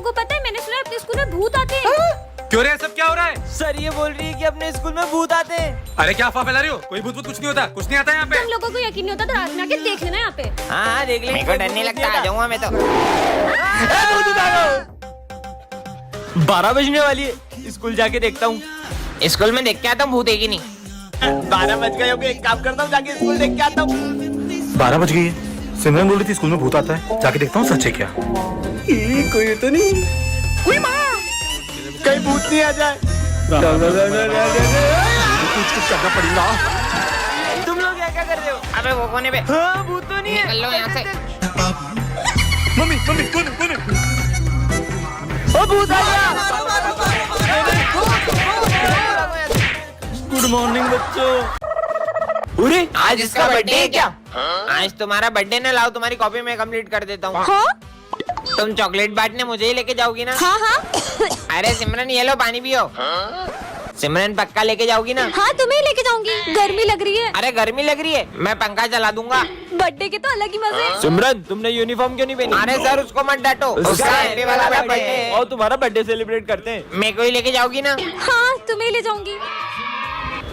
को पता है, मैंने सुना है अपने स्कूल में भूत आते हैं। क्यों रे, सब क्या हो रहा है? सर ये बोल रही है कि अपने स्कूल में भूत आते हैं। अरे क्या अफवाह फैला रही हो? कोई भूत कुछ नहीं होता, कुछ नहीं आता यहाँ पे। तुम लोगों को यकीन नहीं होता तो रात में आके देख लेना यहाँ पे। हाँ देख लेंगे। मेरे को डर नहीं लगता, आ जाऊंगा मैं तो। 12 बजने वाली है, स्कूल जाके देखता हूँ। स्कूल में देख के आता हूँ, भूत है कि नहीं। 12 बज गए होंगे, एक काम करता हूँ, जाके स्कूल देख के आता हूँ। 12 बज गई है। सिमरन बोल रही थी स्कूल में भूत आता है, जाके देखता हूँ सच है क्या। कोई तो नहीं, कोई माँ कहीं भूत नहीं आ जाए। कुछ करना पड़ेगा। तुम लोग क्या कर रहे हो? अबे वो कोने पे हाँ भूत तो नहीं है। निकल लो यहाँ से। मम्मी मम्मी कौन कौन है? ओ भूत आ गया। गुड मॉर्निंग बच्चों। अरे आज इसका बर्थडे है क्या? आज तुम्हारा बर्थडे ना, लाओ तुम्हारी कॉपी में कंप्लीट कर देता हूँ। हाँ तुम चॉकलेट बांटने मुझे ही लेके जाओगी ना? हाँ हाँ अरे सिमरन ये लो पानी पियो। सिमरन पक्का लेके जाओगी ना? हाँ तुम्हें लेके जाऊंगी, गर्मी लग रही है। अरे गर्मी लग रही है, मैं पंखा चला दूंगा। बर्थडे के तो अलग ही मजे हैं। सिमरन तुमने यूनिफॉर्म क्यों नहीं पहनी? अरे सर उसको मत डांटो, उसका हैप्पी वाला बर्थडे है। और तुम्हारा बर्थडे सेलिब्रेट करते हैं। मेरे को ही लेके जाओगी ना? हाँ तुम्हें ले जाऊंगी।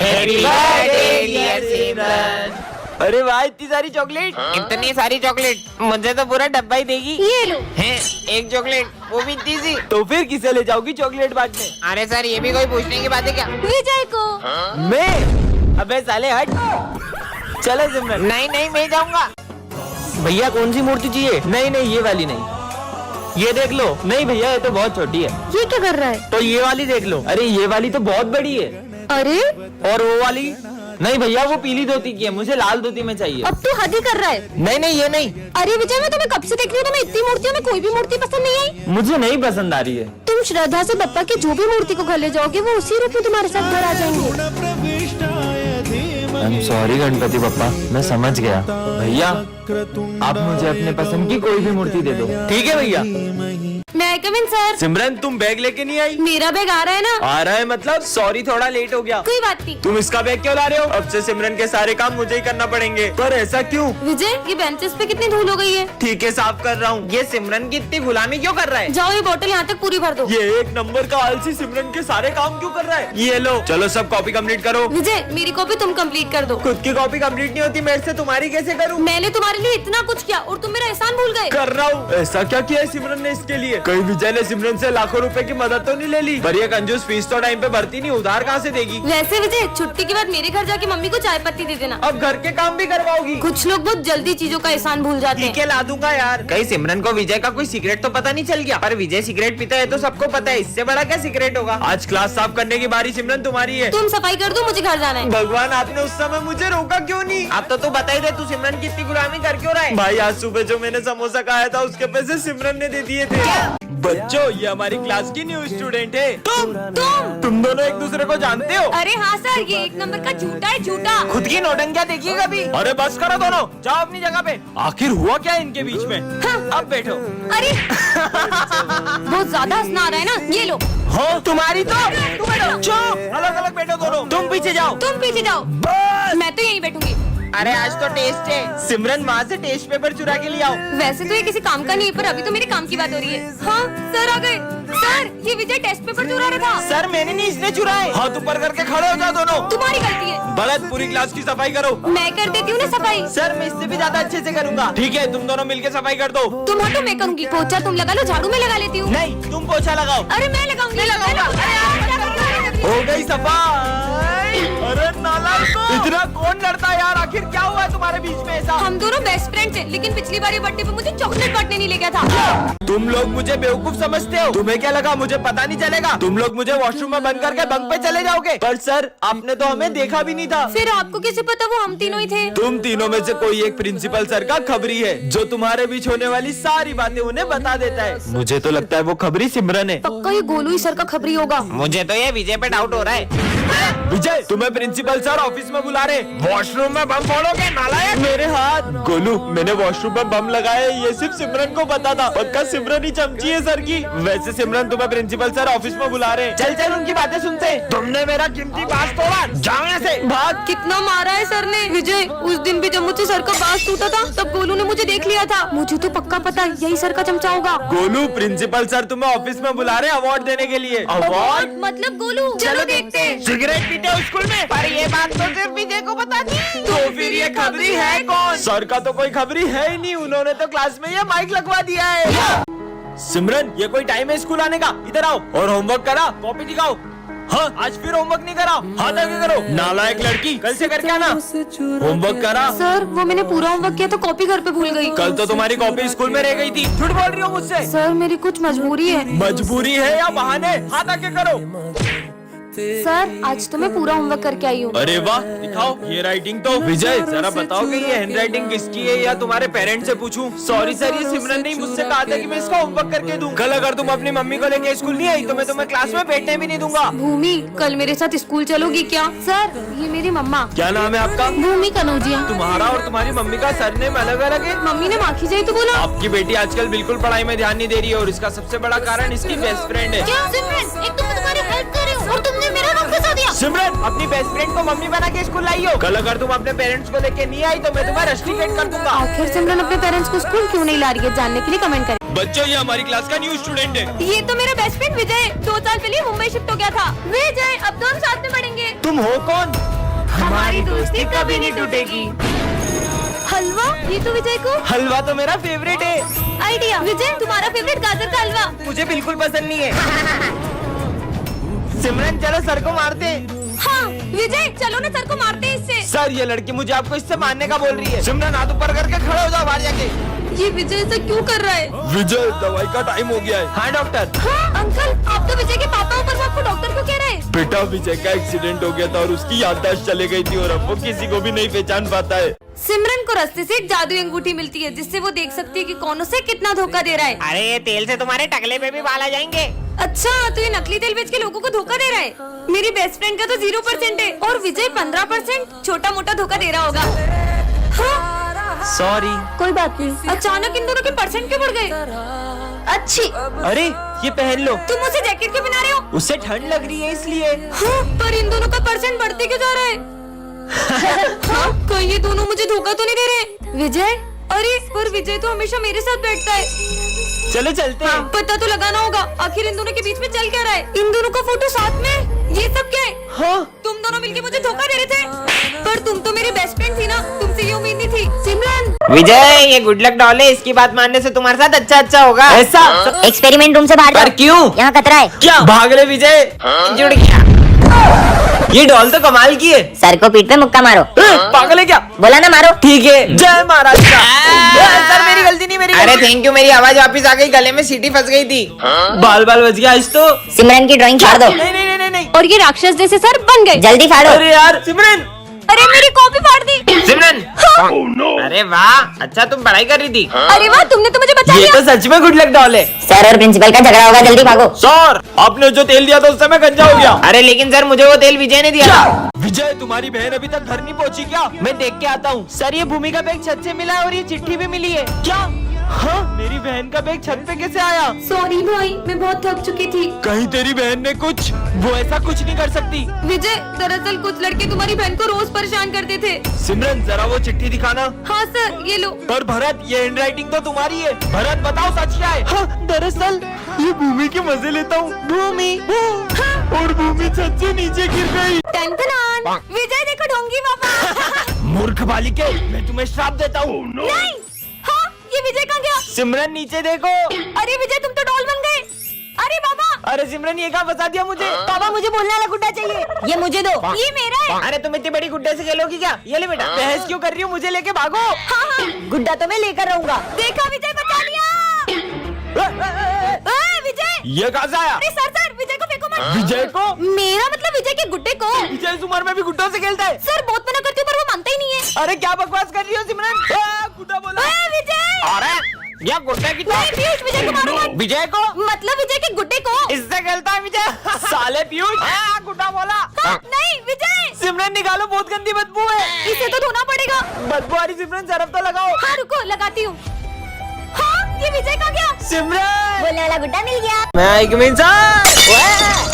हैप्पी बर्थडे डियर सिमरन। अरे वाह इतनी सारी चॉकलेट। इतनी सारी चॉकलेट, मुझे तो पूरा डब्बा ही देगी। ये लो। हैं, एक चॉकलेट, वो भी इतनी सी। तो फिर किसे ले जाओगी चॉकलेट बांटने? अरे सर ये भी कोई पूछने की बात है क्या? विजय को। मैं? अबे साले हट। चलो सिमरन। नहीं नहीं मैं जाऊंगा। भैया कौन सी मूर्ति चाहिए? नहीं नहीं ये वाली नहीं, ये देख लो। नहीं भैया ये तो बहुत छोटी है। ये क्या कर रहा है? तो ये वाली देख लो। अरे ये वाली तो बहुत बड़ी है। अरे और वो वाली? नहीं भैया वो पीली धोती की है, मुझे लाल धोती में चाहिए। अब तू हद ही कर रहा है। नहीं नहीं ये नहीं। अरे विजय मैं तुम्हें कब से देख रही हूँ, तुम्हें इतनी मूर्तियों में कोई भी मूर्ति पसंद नहीं आई। मुझे नहीं पसंद आ रही है। तुम श्रद्धा से बप्पा की जो भी मूर्ति को घर ले जाओगे वो उसी रूप में तुम्हारे साथ घर आ जाएंगे। I'm sorry गणपति बप्पा, मैं समझ गया। भैया आप मुझे अपने पसंद की कोई भी मूर्ति दे दो। ठीक है भैया। मैं आई कम इन सर। सिमरन तुम बैग लेके नहीं आई? मेरा बैग आ रहा है ना। आ रहा है मतलब? सॉरी थोड़ा लेट हो गया। कोई बात नहीं। तुम इसका बैग क्यों ला रहे हो? अब से सिमरन के सारे काम मुझे ही करना पड़ेंगे। पर ऐसा क्यों? विजय ये बेंचेस पे कितनी धूल हो गई है। ठीक है साफ कर रहा हूँ। ये सिमरन की इतनी गुलामी क्यों कर रहा है? जाओ ये बोतल यहाँ तक पूरी भर दो। ये एक नंबर का आलसी सिमरन के सारे काम क्यों कर रहा है? ये लो चलो सब कॉपी कंप्लीट करो। विजय मेरी कॉपी तुम कंप्लीट कर दो। खुद की कॉपी कंप्लीट नहीं होती मेरे से, तुम्हारी कैसे करूँ? मैंने तुम्हारे लिए इतना कुछ किया और तुम मेरा एहसान भूल गए। कर रहा हूँ। ऐसा क्या किया है सिमरन ने इसके लिए? कहीं विजय ने सिमरन से लाखों रुपए की मदद तो नहीं ले ली? पर ये कंजूस फीस तो टाइम पे भरती नहीं, उधार कहाँ से देगी? वैसे विजय छुट्टी के बाद मेरे घर जाके मम्मी को चाय पत्ती दे देना। अब घर के काम भी करवाओगी? कुछ लोग बहुत जल्दी चीजों का एहसान भूल जाते ठीक हैं। है ला दूंगा यार। कहीं सिमरन को विजय का कोई सीक्रेट तो पता नहीं चल गया? पर विजय सिगरेट पीता है तो सबको पता है, इससे बड़ा क्या सीक्रेट होगा? आज क्लास साफ करने की बारी सिमरन तुम्हारी है। तुम सफाई कर दो, मुझे घर जाना है। भगवान आपने उस समय मुझे रोका क्यों नहीं? अब तो तू बता ही दे, तू सिमरन की इतनी गुलामी कर क्यों रहा है? भाई आज सुबह जो मैंने समोसा खाया था उसके पैसे सिमरन ने दे दिए थे। बच्चों ये हमारी क्लास की न्यू स्टूडेंट है। तुम दोनों एक दूसरे को जानते हो? अरे हाँ सर, ये एक नंबर का झूठा है, झूठा। खुद की नौटंकियां देखिए कभी। अरे बस करो दोनों, जाओ अपनी जगह पे। आखिर हुआ क्या इनके बीच में? हाँ। अब बैठो। अरे बहुत ज्यादा हंसना आ रहा है ना, ये लो। हाँ तुम्हारी तो चुप, अलग अलग बैठो दोनों। तुम पीछे जाओ। तुम पीछे जाओ। बस। मैं तो यहीं बैठूंगी। अरे आज तो टेस्ट है। सिमरन माँ से टेस्ट पेपर चुरा के ले आओ। वैसे तो ये किसी काम का नहीं है, पर अभी तो मेरे काम की बात हो रही है। हाँ सर आ गए। सर ये विजय टेस्ट पेपर चुरा रहा था। सर मैंने नहीं, इसने चुराए। हाथ ऊपर करके खड़े हो जाओ दोनों। तुम्हारी गलती है। बलद पूरी क्लास की सफाई करो। मैं कर देती हूँ ना सफाई। सर मैं इससे भी ज्यादा अच्छे से करूंगा। ठीक है तुम दोनों मिलके सफाई कर दो। तुम हटो, मैं करूंगी। पोछा तुम लगा लो, झाड़ू मैं लगा लेती हूँ। नहीं तुम पोछा लगाओ। अरे मैं लगाऊंगी। मैं लगाऊंगी। हो गई सफाई। अरे नालायकों, इतना कौन लड़ता है यार? आखिर क्या हुआ है तुम्हारे बीच में ऐसा? हम दोनों बेस्ट फ्रेंड्स हैं, लेकिन पिछली बार ये बर्थडे पे मुझे चॉकलेट बांटने नहीं ले गया था। तुम लोग मुझे बेवकूफ समझते हो? तुम्हें क्या लगा मुझे पता नहीं चलेगा? तुम लोग मुझे वॉशरूम में बंद करके बंक पे चले जाओगे? पर सर आपने तो हमें देखा भी नहीं था। फिर आपको कैसे पता वो हम तीनों ही थे? तुम तीनों में से कोई एक प्रिंसिपल सर का खबरी है, जो तुम्हारे बीच होने वाली सारी बातें उन्हें बता देता है। मुझे तो लगता है वो खबरी सिमरन है। पक्का ये गोलू ही सर का खबरी होगा। मुझे तो ये विजय पे डाउट हो रहा है। विजय तुम्हें प्रिंसिपल सर ऑफिस में बुला रहे। वॉशरूम में बम फोड़ोगे नालायक? मेरे हाथ। गोलू मैंने वॉशरूम में बम लगाया है, ये सिर्फ सिमरन को पता था। पक्का सिमरन ही चमची है सर की। वैसे सिमरन तुम्हें प्रिंसिपल सर ऑफिस में बुला रहे हैं। चल चल उनकी बातें सुनते हैं। तुमने मेरा कीमती बांस तोड़ा, जाओ यहाँ से। भाग। कितना मारा है सर ने। विजय, उस दिन भी जब मुझसे सर का बांस टूटा था तब गोलू ने मुझे देख लिया था। मुझे तो पक्का पता यही सर का चमचा होगा। गोलू, प्रिंसिपल सर तुम्हें ऑफिस में बुला रहे हैं अवार्ड देने के लिए। अवार्ड? मतलब गोलू, चलो देखते हैं। सिगरेट पीते हो स्कूल में? पर ये बात तो सिर्फ विजय को पता थी। तो फिर ये खबरी है कौन? सर का तो कोई खबरी है ही नहीं, उन्होंने तो क्लास में ये माइक लगवा दिया है। सिमरन, ये कोई टाइम है स्कूल आने का? इधर आओ और होमवर्क करा, कॉपी दिखाओ। हाँ, आज फिर होमवर्क नहीं करा, हाथ आगे करो। नालायक लड़की, कल से करके आना। होमवर्क करा? सर, वो मैंने पूरा होमवर्क किया तो कॉपी घर पे भूल गई। कल तो तुम्हारी कॉपी स्कूल में रह गई थी। झूठ बोल रही हो मुझसे। सर, मेरी कुछ मजबूरी है। मजबूरी है या बहाने? हाथ आगे करो। सर, आज तो मैं पूरा होमवर्क करके आई हूँ। अरे वाह, दिखाओ ये राइटिंग तो। विजय, जरा बताओ कि ये हैंड राइटिंग किसकी है या तुम्हारे पेरेंट्स से पूछूं? सॉरी सर, ये सिमरन ने मुझसे कहा था कि मैं इसका होमवर्क करके दूं। कल अगर तुम अपनी मम्मी को लेके स्कूल नहीं आई तो मैं तुम्हें क्लास में बैठने भी नहीं दूंगा। भूमि, कल मेरे साथ स्कूल चलोगी क्या? सर, ये मेरी मम्मा। क्या नाम है आपका? भूमि कनौजिया। तुम्हारा और तुम्हारी मम्मी का सरनेम अलग अलग है? मम्मी ने माखी जाए तो बोला। आपकी बेटी आजकल बिल्कुल पढ़ाई में ध्यान नहीं दे रही है और इसका सबसे बड़ा कारण इसकी बेस्ट फ्रेंड है। क्या सिमरन, एक तो मैं तुम्हारी हेल्प कर रही हूँ और तुमने मेरा नाम फंसा दिया। सिमरन, अपनी बेस्ट फ्रेंड को मम्मी बना के स्कूल लाई हो। कल अगर तुम अपने पेरेंट्स को लेके नहीं आई तो मैं तुम्हें रस्टिकेट कर दूंगा। आखिर सिमरन अपने पेरेंट्स को स्कूल क्यों नहीं ला रही है, जानने के लिए कमेंट करें। बच्चों, ये हमारी क्लास का न्यू स्टूडेंट है। ये तो मेरा बेस्ट फ्रेंड विजय 2 साल पहले मुंबई शिफ्ट हो गया था। विजय, अब तो हम साथ में पढ़ेंगे। तुम हो कौन? हमारी दोस्ती कभी नहीं टूटेगी। हलवा, ये तो विजय को। हलवा तो मेरा फेवरेट है। आइडिया। विजय, तुम्हारा फेवरेट गाजर का हलवा। मुझे बिल्कुल पसंद नहीं है। सिमरन, चलो सर को मारते हैं। हाँ विजय, चलो ना सर को मारते हैं इससे। सर, ये लड़की मुझे आपको इससे मारने का बोल रही है। सिमरन, हाथ ऊपर करके खड़े हो जाओ बाहर जाके। ये विजय ऐसा क्यों कर रहा है? विजय, दवाई का टाइम हो गया है। हाँ डॉक्टर। हाँ अंकल, आप तो विजय के पापा हो, पर वो आपको डॉक्टर क्यों कह रहे हैं? बेटा, विजय का एक्सीडेंट हो गया था और उसकी याददाश्त चले गई थी और अब वो किसी को भी नहीं पहचान पाता है। सिमरन को रास्ते से एक जादुई अंगूठी मिलती है जिससे वो देख सकती है कि कौन उसे कितना धोखा दे रहा है। अरे ये तेल से तुम्हारे टकले पे भी बाल आ जाएंगे। अच्छा, तो ये नकली तेल बेच के लोगों को धोखा दे रहा है। मेरी बेस्ट फ्रेंड का तो 0% है और विजय 15%। छोटा मोटा धोखा दे रहा होगा। हाँ? सॉरी। कोई बात नहीं। अचानक इन दोनों के परसेंट क्यों बढ़ गए? अच्छी। अरे, ये पहन लो। तुम उसे जैकेट क्यों पहना रहे हो? उससे ठंड लग रही है इसलिए। हाँ, पर इन दोनों का परसेंट बढ़ते क्यों जा रहा है? हाँ, कहीं ये दोनों मुझे धोखा तो नहीं दे रहे? विजय, अरे पर विजय तो हमेशा मेरे साथ बैठता है। चलो चलते हैं। पता तो लगाना होगा आखिर इन दोनों के बीच में चल क्या रहा है। इन दोनों का फोटो साथ में, ये सब क्या है? हाँ? तुम दोनों मिलके मुझे धोखा दे रहे थे, पर तुम तो मेरी बेस्ट फ्रेंड थी ना, तुमसे ये उम्मीद नहीं थी। सिमरन, विजय, ये गुड लक डॉल है, इसकी बात मानने से तुम्हारे साथ अच्छा होगा। ऐसा? एक्सपेरिमेंट रूम से बाहर जाओ। क्यों? यहाँ खतरा है। क्या? भाग ले विजय। जुड़ गया। ये डॉल तो कमाल की है। सर को पीठ पे मुक्का मारो। पागल है क्या? बोला ना मारो। ठीक है। जय महाराज का। सर, मेरी गलती नहीं, मेरी। अरे थैंक यू, मेरी आवाज वापस आ गई, गले में सीटी फंस गई थी। बाल बाल बच गया आज तो। सिमरन की ड्राइंग फाड़ दो। नहीं नहीं नहीं नहीं। और ये राक्षस जैसे सर बन गए। जल्दी फाड़ो। अरे यार सिमरन। अरे मेरी कॉपी फाड़ दी। सिमरन। अरे वाह, अच्छा तुम पढ़ाई कर रही थी। अरे वाह, तुमने तो मुझे बचा ये लिया। तो सच में गुड लक डॉल है। सर और प्रिंसिपल का झगड़ा होगा, जल्दी भागो। सर, आपने जो तेल दिया था उससे मैं गंजा हो गया। अरे लेकिन सर, मुझे वो तेल विजय ने दिया था। विजय, तुम्हारी बहन अभी तक घर नहीं पहुंची क्या? मैं देख के आता हूँ। सर, ये भूमि का बैग छत से मिला है और ये चिट्ठी भी मिली है। क्या? हाँ, मेरी बहन का बैग छत पे कैसे आया? सॉरी भाई, मैं बहुत थक चुकी थी। कहीं तेरी बहन ने कुछ? वो ऐसा कुछ नहीं कर सकती। विजय, दरअसल कुछ लड़के तुम्हारी बहन को रोज परेशान करते थे। सिमरन, जरा वो चिट्ठी दिखाना। हाँ सर, ये लो। पर भरत, ये हैंड राइटिंग तो तुम्हारी है। भरत, बताओ सच क्या है? हाँ, दरअसल ये भूमि के मजे लेता हूँ। भूमि। हाँ। और भूमि छत से नीचे गिर गई। टन-टनान। विजय देखो, ढोंगी पापा। मूर्ख बालिके, मैं तुम्हें श्राप देता हूँ। नहीं। हाँ, ये विजय कहाँ गया? सिमरन, नीचे देखो। अरे विजय, तुम तो डॉल बन गए। अरे बाबा। अरे सिमरन, ये कहाँ फंसा दिया मुझे? बाबा, मुझे बोलने वाला गुड्डा चाहिए। ये मुझे दो। ये मेरा है। अरे तुम इतनी बड़ी गुड्डे से खेलोगी क्या? ये ले बेटा। बहस क्यों कर रही हो? मुझे लेके भागो। हाँ हाँ, गुड्डा तो मैं लेकर रहूंगा। देखा, विजय बचा लिया। विजय, ये कहाँ से आया? अरे सर, विजय को फेंको मत। विजय को? मेरा मतलब विजय के गुड्डे को। विजय इस उम्र में भी गुड्डों से खेलता है? सर, बहुत मना करती हूँ पर वो मानता ही नहीं है। अरे क्या बकवास कर रही हो सिमरन? गुड्डा बोला। विजय। अरे ये गुड्डे की नहीं, पीयूष, विजय को मारो मत। विजय को? मतलब विजय के गुड्डे को। इससे खेलता है विजय। साले पीयूष। गुड्डा बोला। नहीं विजय। सिमरन, निकालो, बहुत गंदी बदबू है। इसे तो धोना पड़ेगा। बदबू आ रही। सिमरन, सरफ तो लगाओ। हाँ रुको, लगाती हूँ। हाँ, ये विजय कहाँ गया? सिमरन बोलने वाला गुड्डा मिल गया। मैं आइकमिन सर।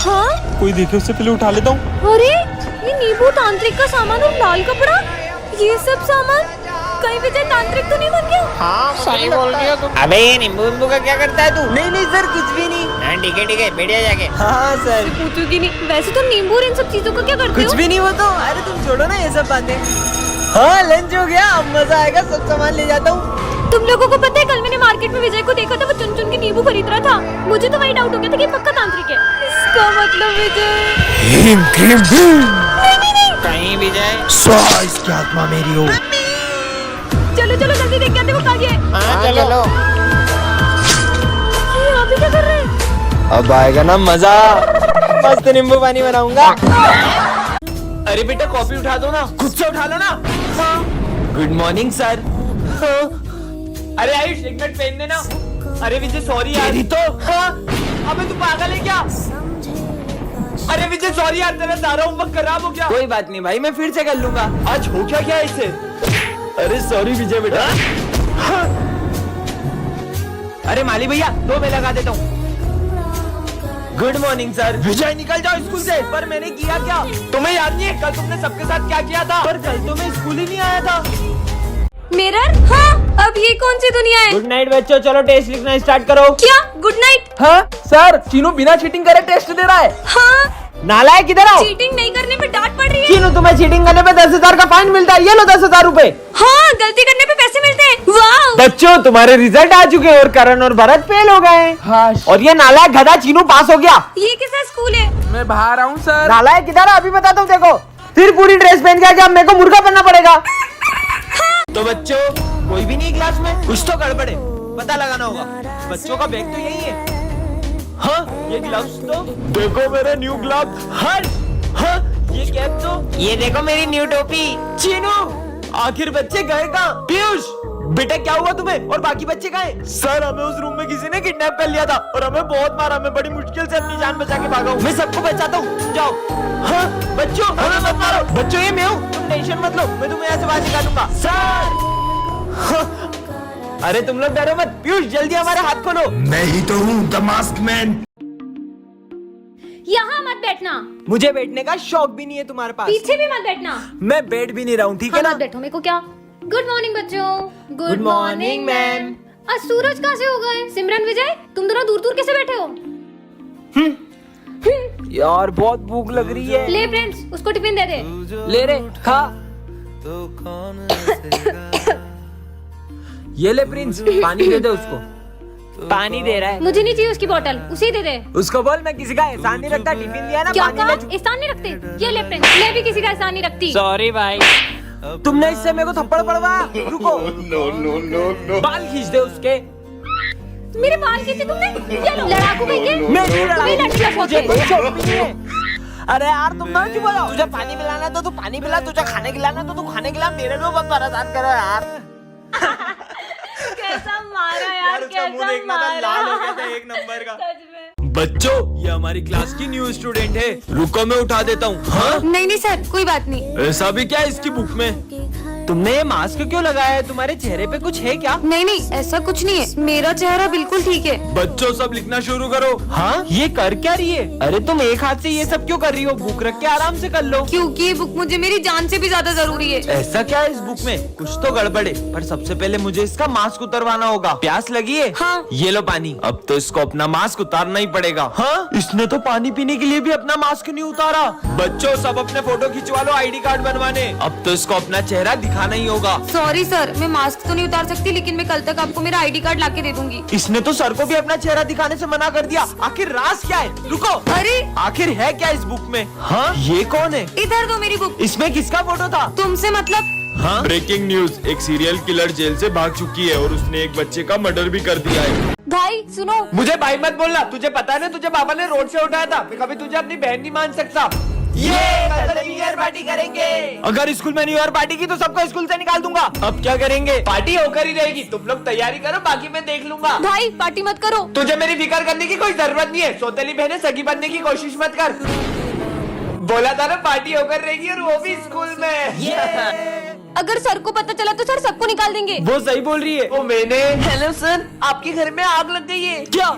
हाँ? कोई देखे उससे पहले उठा लेता हूँ। अरे ये नींबू तांत्रिक का सामान और लाल कपड़ा, ये सब सामान, कहीं विजय तांत्रिक तो नहीं बन गया? हाँ सही बोल रही हो तुम। अबे ये नींबू का क्या करता है तू? नहीं सर, कुछ भी नहीं। हाँ ठीक है बैठ जा जाके। हाँ सर, पूछूंगी नहीं। वैसे तुम नींबू और इन सब चीजों का क्या करते हो? कुछ भी नहीं। वो तो, अरे तुम छोड़ो ना ये सब बातें। हाँ लंच हो गया, अब मजा आएगा, सब सामान ले जाता हूँ। तुम लोगों को पता है कल मैंने मार्केट में विजय को देखा था, वो चुन चुन के नींबू खरीद रहा था। मुझे तो वही डाउट हो गया था कि पक्का तांत्रिक है। इसका मतलब विजय। नहीं। कहीं भी जाए इसकी आत्मा मेरी हो। चलो जल्दी देख के आते, वो कहाँ गया है? हाँ चलो। ये यहाँ पे क्या कर रहे हैं? अब आएगा ना मजा, मस्त नींबू पानी बनाऊंगा। अरे बेटा कॉफी उठा दो ना, खुद से उठा लो ना। Good morning sir. अरे आयुष एक मिनट पेन देना। अरे विजय सॉरी यार। तो अबे तू पागल है क्या? अरे विजय सॉरी यार, तेरा सारा होमवर्क खराब हो गया। कोई बात नहीं भाई, मैं फिर से कर लूंगा। आज हो क्या इसे? अरे सॉरी विजय बेटा। अरे माली भैया, दो मैं लगा देता हूँ। Good morning sir. विजय निकल जाओ स्कूल से। पर मैंने किया क्या? तुम्हें याद नहीं है कल तुमने सबके साथ क्या किया था? पर कल तो मैं स्कूल ही नहीं आया था। मिरर? हाँ, अब ये कौन सी दुनिया है? गुड नाइट बच्चों, चलो टेस्ट लिखना स्टार्ट करो। क्या गुड नाइट? हाँ सर, चीनू बिना चीटिंग करे टेस्ट दे रहा है। हाँ, नालायक किधर आओ। चीटिंग नहीं करने पे डांट पड़ रही है। चीनू तुम्हें चीटिंग करने पे 10,000 का फाइन मिलता है, ये लो 10,000 रूपए। हाँ, गलती करने पे पैसे मिलते हैं। वाह। बच्चों तुम्हारे रिजल्ट आ चुके हैं और करण और भरत फेल हो गए। हाँ। और ये नालायक गधा चीनू पास हो गया। ये कैसा स्कूल है? मैं बाहर आऊँ सर। नालायक किधर है? अभी बताता हूँ, देखो। फिर पूरी ड्रेस पहन के आके मेरे को मुर्गा बनना पड़ेगा। तो बच्चों कोई भी नहीं क्लास में, कुछ तो गड़बड़ है, पता लगाना होगा। बच्चों का बैग तो यही है। हाँ ये ग्लव्स तो देखो, मेरे न्यू ग्लव्स। हाँ ये कैप तो, ये देखो मेरी न्यू टोपी। चीनू आखिर बच्चे गए कहाँ? पीयूष बेटा क्या हुआ तुम्हें? और बाकी बच्चे कहाँ हैं? सर हमें उस रूम में किसी ने किडनैप कर लिया था और हमें बहुत मारा। मैं बड़ी मुश्किल से अपनी जान बचा के भागा हूँ। मैं सबको बचाता हूँ, जाओ। हाँ बच्चों हमें मत मारो। बच्चों ये मैं हूँ, तुम टेंशन मत लो, मैं तुम्हें यहाँ से बाहर निकालूंगा। सर अरे तुम लोग डरो मत। पीयूष जल्दी हमारे हाथ खोलो। मैं ही तो हूँ द मास्क मैन। यहाँ मत बैठना। मुझे बैठने का शौक भी नहीं है तुम्हारे पास। पीछे भी मत बैठना। मैं बैठ भी नहीं रहा हूँ, ठीक है हाँ, ना? मत बैठो, मेरे को क्या। गुड मॉर्निंग बच्चों। Good morning ma'am. आज सूरज कहाँ से हो गए? सिमरन विजय तुम दोनों दूर दूर कैसे बैठे हो? यार बहुत भूख लग रही है। ले फ्रेंड्स, उसको टिफिन दे दे। ले रे खा। ये ले प्रिंस, पानी दे दे उसको। पानी दे रहा है। मुझे नहीं चाहिए उसकी बोतल, उसे ही दे दे। उसको बोल मैं किसी का एहसान नहीं रखता, टिफिन दिया ना, क्या पानी कहा? ले चुका। एहसान नहीं रखते? ये ले फ्रेंड्स, मैं भी किसी का एहसान नहीं रखती। सॉरी भाई। तुमने इससे मेरे को थप्पड़ पड़वा। रुको। नो। बाल खींच दे उसके। मेरे बाल खींचे तुमने? ये लो, लड़ाकू कहीं के। मैं नहीं लड़ा। तुम्हें लड़की का शौक मुझे है। कोई शौक भी नहीं है। अरे यार तुम ना क्यों बोलो? तुझे पानी पिलाना है तो तू पानी पिला, तुझे खाने खिलाना है तो तू खाने खिला। मेरे में मत परेशान करो यार। कैसा मारा यार, उसका मुंह कैसा देखना था, लाल हो गया था एक नंबर का। बच्चों ये हमारी क्लास की न्यू स्टूडेंट है। रुको मैं उठा देता हूँ। हाँ नहीं सर, कोई बात नहीं। ऐसा भी क्या है इसकी बुक में? तुमने ये मास्क क्यों लगाया है? तुम्हारे चेहरे पे कुछ है क्या? नहीं, ऐसा कुछ नहीं है। मेरा चेहरा बिल्कुल ठीक है। बच्चों सब लिखना शुरू करो। हाँ ये कर क्या रही है? अरे तुम एक हाथ से ये सब क्यों कर रही हो? बुक रख के आराम से कर लो। क्योंकि ये बुक मुझे मेरी जान से भी ज्यादा जरूरी है। ऐसा क्या है इस बुक में? कुछ तो गड़बड़ है। पर सबसे पहले मुझे इसका मास्क उतरवाना होगा। प्यास लगी है? हाँ। ये लो पानी। अब तो इसको अपना मास्क उतारना ही पड़ेगा। हाँ इसने तो पानी पीने के लिए भी अपना मास्क नहीं उतारा। बच्चों सब अपने फोटो खिंचवा लो आईडी कार्ड बनवाने। अब तो इसको अपना चेहरा दिखाना ही होगा। सॉरी सर, मैं मास्क तो नहीं उतार सकती, लेकिन मैं कल तक आपको मेरा आईडी कार्ड लाके दे दूंगी। इसने तो सर को भी अपना चेहरा दिखाने से मना कर दिया। आखिर राज क्या है? रुको। अरे आखिर है क्या इस बुक में? हाँ ये कौन है? इधर दो मेरी बुक। इसमें किसका फोटो था? तुमसे मतलब? हाँ ब्रेकिंग न्यूज, एक सीरियल किलर जेल से भाग चुकी है और उसने एक बच्चे का मर्डर भी कर दिया है। भाई सुनो। मुझे भाई मत बोलना। तुझे पता है ना, तुझे पापा ने रोड से उठाया था। मैं कभी तुझे अपनी बहन नहीं मान सकता। ये कल न्यू ईयर पार्टी करेंगे। अगर स्कूल में न्यू ईयर पार्टी की तो सबको स्कूल से निकाल दूंगा। अब क्या करेंगे? पार्टी होकर ही रहेगी। तुम लोग तैयारी करो, बाकी मैं देख लूंगा। भाई पार्टी मत करो। तुझे मेरी फिक्र करने की कोई जरूरत नहीं है। सौतेली बहनें सगी बनने की कोशिश मत कर। बोला था ना पार्टी होकर रहेगी और वो भी स्कूल में। अगर सर को पता चला तो सर सबको निकाल देंगे। वो सही बोल रही है। वो मैंने। हेलो सर, आपके घर में आग लग गई है। क्या